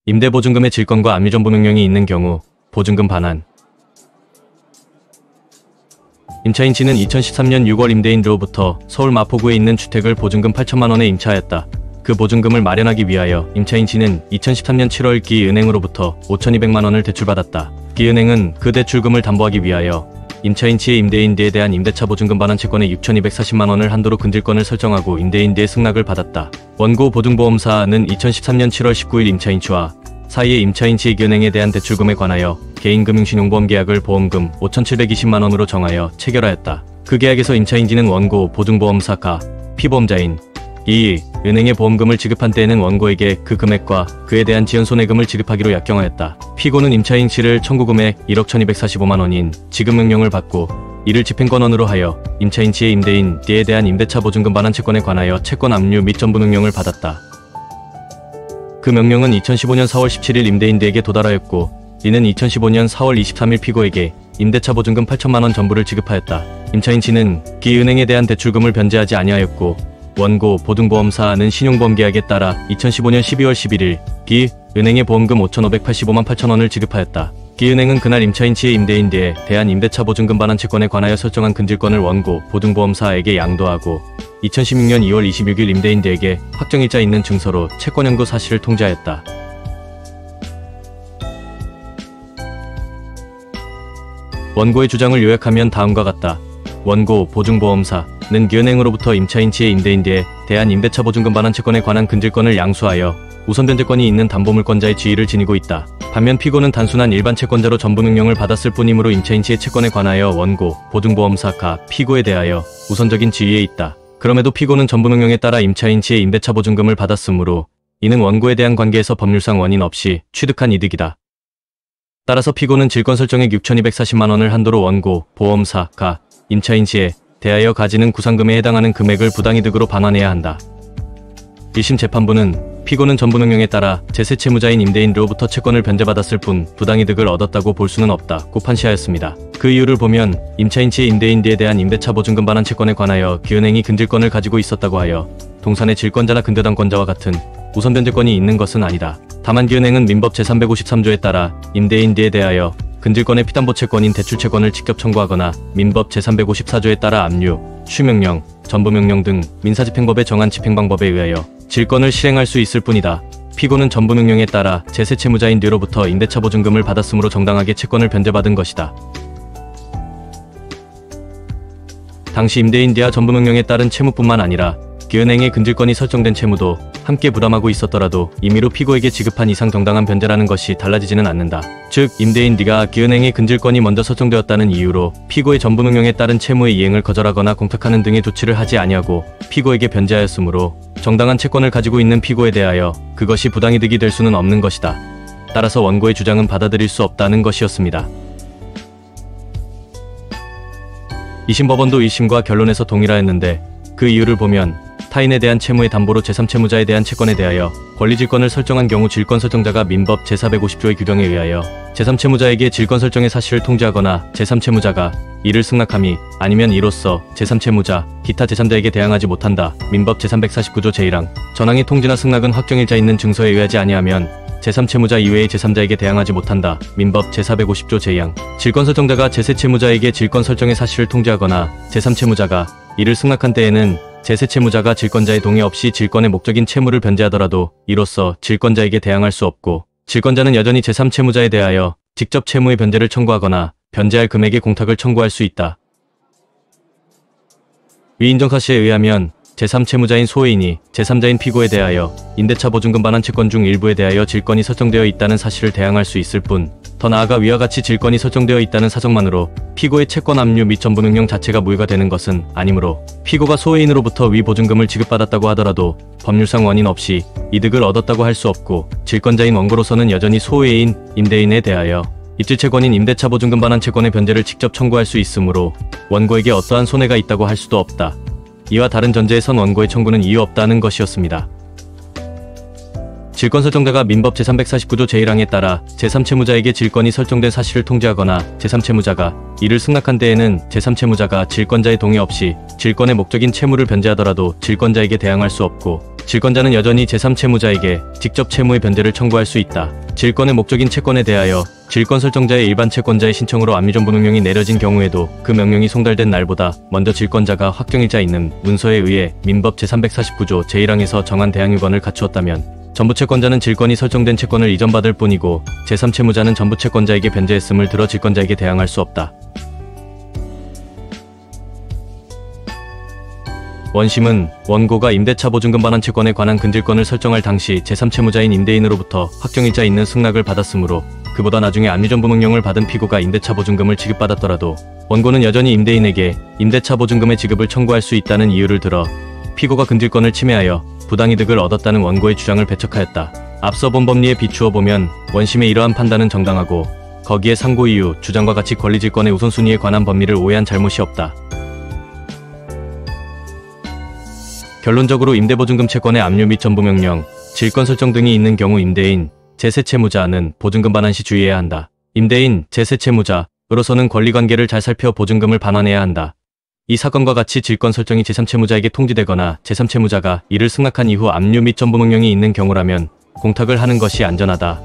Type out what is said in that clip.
임대보증금의 질권과 압류전부명령이 있는 경우 보증금 반환. 임차인 G는 2013년 6월 임대인으로부터 서울 마포구에 있는 주택을 보증금 8천만 원에 임차하였다. 그 보증금을 마련하기 위하여 임차인 G는 2013년 7월 기 은행으로부터 5,200만 원을 대출받았다. 기 은행은 그 대출금을 담보하기 위하여 임차인 G의 임대인 D에 대한 임대차 보증금 반환 채권의 6,240만 원을 한도로 근질권을 설정하고 임대인 D의 승낙을 받았다. 원고 보증보험사는 2013년 7월 19일 임차인 G와 사이에 임차인 G의 기은행에 대한 대출금에 관하여 개인금융신용보험 계약을 보험금 5,720만 원으로 정하여 체결하였다. 그 계약에서 임차인 G는 원고 보증보험사가 피보험자인 이 은행에 보험금을 지급한 때에는 원고에게 그 금액과 그에 대한 지연손해금을 지급하기로 약정하였다. 피고는 임차인 G를 청구금액 1억 1,245만 원인 지급명령을 받고 이를 집행권원으로 하여 임차인 G의 임대인 D에 대한 임대차 보증금 반환 채권에 관하여 채권 압류 및 전부명령을 받았다. 그 명령은 2015년 4월 17일 임대인 D에게 도달하였고 이는 2015년 4월 23일 피고에게 임대차 보증금 8천만 원 전부를 지급하였다. 임차인 G는 기 은행에 대한 대출금을 변제하지 아니하였고 원고 보증보험사는 신용보험계약에 따라 2015년 12월 11일 기 은행에 보험금 5,585만 8천 원을 지급하였다. 기 은행은 그날 임차인 G의 임대인 D에 대한 임대차 보증금 반환 채권에 관하여 설정한 근질권을 원고 보증보험사에게 양도하고 2016년 2월 26일 임대인 D에게 확정일자 있는 증서로 채권 양도 사실을 통지하였다. 원고의 주장을 요약하면 다음과 같다. 원고 보증보험사는 기은행으로부터 임차인 G의 임대인 D에 대한 임대차 보증금 반환 채권에 관한 근질권을 양수하여 우선 변제권이 있는 담보물권자의 지위를 지니고 있다. 반면 피고는 단순한 일반 채권자로 전부명령을 받았을 뿐이므로 임차인 G의 채권에 관하여 원고 보증보험사가 피고에 대하여 우선적인 지위에 있다. 그럼에도 피고는 전부명령에 따라 임차인 G의 임대차 보증금을 받았으므로 이는 원고에 대한 관계에서 법률상 원인 없이 취득한 이득이다. 따라서 피고는 질권 설정액 6,240만 원을 한도로 원고 보험사가 임차인 G에 대하여 가지는 구상금에 해당하는 금액을 부당이득으로 반환해야 한다. 1심 재판부는 피고는 전부명령에 따라 제세채무자인 임대인으로부터 채권을 변제받았을 뿐 부당이득을 얻었다고 볼 수는 없다고 판시하였습니다. 그 이유를 보면 임차인 G의 임대인 D에 대한 임대차 보증금 반환 채권에 관하여 기은행이 근질권을 가지고 있었다고 하여 동산의 질권자나 근대당권자와 같은 우선 변제권이 있는 것은 아니다. 다만 기은행은 민법 제353조에 따라 임대인 D에 대하여 근질권의 피담보 채권인 대출채권을 직접 청구하거나 민법 제354조에 따라 압류, 취명령, 전부명령 등 민사집행법에 정한 집행방법에 의하여 질권을 실행할 수 있을 뿐이다. 피고는 전부명령에 따라 제세채무자인 D로부터 임대차 보증금을 받았으므로 정당하게 채권을 변제받은 것이다. 당시 임대인 D와 전부명령에 따른 채무뿐만 아니라 기은행의 근질권이 설정된 채무도 함께 부담하고 있었더라도 임의로 피고에게 지급한 이상 정당한 변제라는 것이 달라지지는 않는다. 즉 임대인 D가 기은행의 근질권이 먼저 설정되었다는 이유로 피고의 전부명령에 따른 채무의 이행을 거절하거나 공탁하는 등의 조치를 하지 아니하고 피고에게 변제하였으므로 정당한 채권을 가지고 있는 피고에 대하여 그것이 부당이득이 될 수는 없는 것이다. 따라서 원고의 주장은 받아들일 수 없다는 것이었습니다. 2심 법원도 1심과 결론에서 동일하였는데 그 이유를 보면 타인에 대한 채무의 담보로 제3채무자에 대한 채권에 대하여 권리질권을 설정한 경우 질권 설정자가 민법 제450조의 규정에 의하여 제3채무자에게 질권 설정의 사실을 통지하거나 제3채무자가 이를 승낙함이 아니면 이로써 제3채무자, 기타 제3자에게 대항하지 못한다. 민법 제349조 제1항 전항의 통지나 승낙은 확정일자 있는 증서에 의하지 아니하면 제3채무자 이외의 제3자에게 대항하지 못한다. 민법 제450조 제2항 질권 설정자가 제세채무자에게 질권 설정의 사실을 통지하거나 제3채무자가 이를 승낙한 때에는 제세채무자가 질권자의 동의 없이 질권의 목적인 채무를 변제하더라도 이로써 질권자에게 대항할 수 없고 질권자는 여전히 제3채무자에 대하여 직접 채무의 변제를 청구하거나 변제할 금액의 공탁을 청구할 수 있다. 위 인정사실에 의하면 제3채무자인 소해인이 제3자인 피고에 대하여 임대차 보증금 반환 채권 중 일부에 대하여 질권이 설정되어 있다는 사실을 대항할 수 있을 뿐 더 나아가 위와 같이 질권이 설정되어 있다는 사정만으로 피고의 채권 압류 및 전부명령 자체가 무효가 되는 것은 아니므로 피고가 소해인으로부터 위 보증금을 지급받았다고 하더라도 법률상 원인 없이 이득을 얻었다고 할 수 없고 질권자인 원고로서는 여전히 소해인 임대인에 대하여 입주채권인 임대차 보증금 반환 채권의 변제를 직접 청구할 수 있으므로 원고에게 어떠한 손해가 있다고 할 수도 없다. 이와 다른 전제에선 원고의 청구는 이유 없다는 것이었습니다. 질권 설정자가 민법 제349조 제1항에 따라 제3채무자에게 질권이 설정된 사실을 통지하거나 제3채무자가 이를 승낙한 때에는 제3채무자가 질권자의 동의 없이 질권의 목적인 채무를 변제하더라도 질권자에게 대항할 수 없고, 질권자는 여전히 제3채무자에게 직접 채무의 변제를 청구할 수 있다. 질권의 목적인 채권에 대하여 질권 설정자의 일반 채권자의 신청으로 압류전부 명령이 내려진 경우에도 그 명령이 송달된 날보다 먼저 질권자가 확정일자 있는 문서에 의해 민법 제349조 제1항에서 정한 대항유건을 갖추었다면 전부 채권자는 질권이 설정된 채권을 이전받을 뿐이고, 제3채무자는 전부 채권자에게 변제했음을 들어 질권자에게 대항할 수 없다. 원심은 원고가 임대차 보증금 반환 채권에 관한 근질권을 설정할 당시 제3채무자인 임대인으로부터 확정일자 있는 승낙을 받았으므로 그보다 나중에 압류전부 명령을 받은 피고가 임대차 보증금을 지급받았더라도 원고는 여전히 임대인에게 임대차 보증금의 지급을 청구할 수 있다는 이유를 들어 피고가 근질권을 침해하여 부당이득을 얻었다는 원고의 주장을 배척하였다. 앞서 본 법리에 비추어 보면 원심의 이러한 판단은 정당하고, 거기에 상고 이유, 주장과 같이 권리질권의 우선순위에 관한 법리를 오해한 잘못이 없다. 결론적으로 임대보증금 채권의 압류 및 전부명령, 질권 설정 등이 있는 경우 임대인, 제세채무자는 보증금 반환 시 주의해야 한다. 임대인, 제세채무자로서는 권리관계를 잘 살펴 보증금을 반환해야 한다. 이 사건과 같이 질권 설정이 제3채무자에게 통지되거나 제3채무자가 이를 승낙한 이후 압류 및 전부명령이 있는 경우라면 공탁을 하는 것이 안전하다.